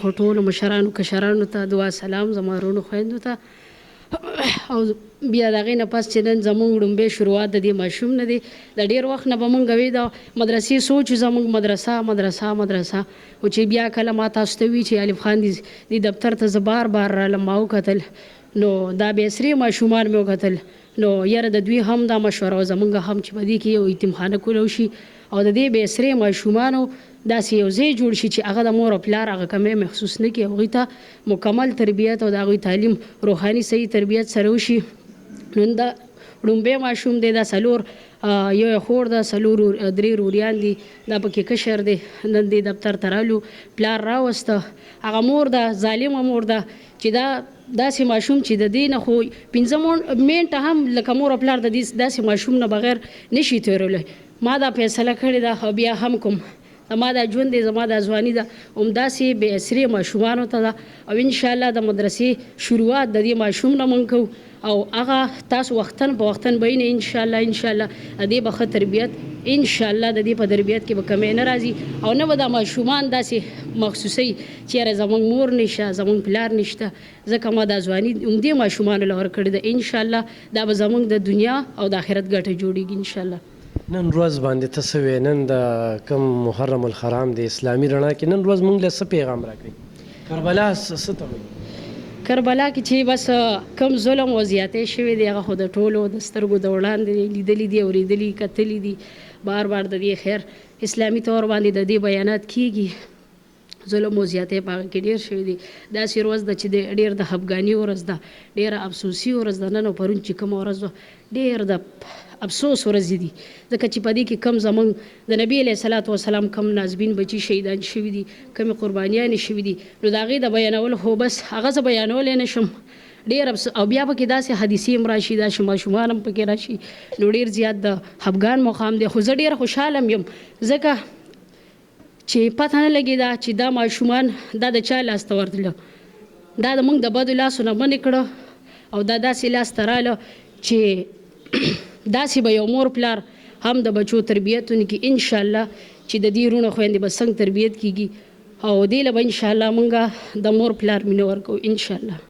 خو ټولو مشرانو کشرانو ته دعا سلام زما وروڼو خویندو ته او بیا د هغې نه پس چې نن زموږ لومبی شروعات د دې ماشوم نه دی د ډېر وخت نه به موږ وی د مدرسې سوچ زموږ مدرسه خو چې بیا کله ما تاسو ته وي چې الف خان دې دفتر ته زه بار رالم ما وکتل نو دا بې سرې ماشومان مې وکتل نو یاره د دوی هم دا مشوره وه زموږ هم چې په دې کې یو یتیمخانه کولی شي او د دې بې سرې ماشومانو داسې یو ځای جوړ شي چې هغه د مور او پلار هغه کمی محسوس نه کړي هغوی ته مکمل تربیت او د هغوی تعلیم روحاني صحیح تربیت سره وشي. نن دا ړومبی ماشوم دی دا څلور یو یې خور ده درې روریان دي دا پکې کشر دی نن دې دفتر ته رالو پلار راوسته هغه مور ده ظالمه مور ده چې دا داسې ماشوم چې د دې نه خو 15 منټه هم لکه مور او پلار د داسې ماشوم نه بغیر نشي تېرولی. ما دا فیصله کړې ده او بیا هم کوم زما دا ژوند دی زما دا ځواني ده همداسې بې اسرې ماشومانو ته ده او انشاءالله د مدرسې شروعات د دې ماشوم نه موږ کوو او هغه تاسو وختن په وختن به یې انشاءالله د دې به ښه تربیت انشاءالله د دې په تربیت کې به کمی نه راځي او نه به دا ماشومان داسې مخصوصي چې یاره زموږ مور نشته زموږ پلار نشته ځکه ما دا ځواني همدې ماشومانو له ورکړې ده انشاءالله دا به زموږ د دنیا او د آخرت ګټه جوړېږي انشاءالله. نن ورځ باندې ته څه وې نن د کوم محرم الحرام د اسلامي رڼا کې نن ورځ موږ له څه پیغام راکړي کربلا څه ته وایي کربلا کې چې بس کم ظلم او زیاتې شوی دی هغه خو د ټولو د سترګو د وړاندې لیدلي دي اورېدلي کتلي دي بار د دې خیر اسلامي طور باندې د دې بیانات کیږي ظلم او زیاتې په هغه کې ډېر شوي دي داسې ورځ ده چې ډېر د خفګاني ورځ ده ډېره افسوسي ورځ ده نن او پرون چې کومه ورځ وه ډېر د افسوس ورځې دي ځکه چې په دې کې کم زموږ د نبي علیه صلات وسلام کم نازبین بچي شهیدان شوي دي کمې قربانیانې شوي دي نو د هغې د بیانول خو بس هغه زه بیانولی نه شم ډېر او بیا پکې داسې حدیثې هم راشي داسې ماشومان هم پکې راشي نو ډېر زیات د خفګان مقام دی خو زه ډېره خوشحاله یم ځکه چې پته نه لګېده چې دا ماشومان دا د چا لاس ته ورتله دا د موږ د بدو لاسو نه منې کړه او دا داسې لاس ته راله چې داسې به یو مور پلار هم د بچو تربیت ونکړي انشاءالله چې د دې وروڼه خویندې به څنګه تربیت کیږي او دې له به انشاءالله موږ د مور پلار مینه ورکوو انشاءالله.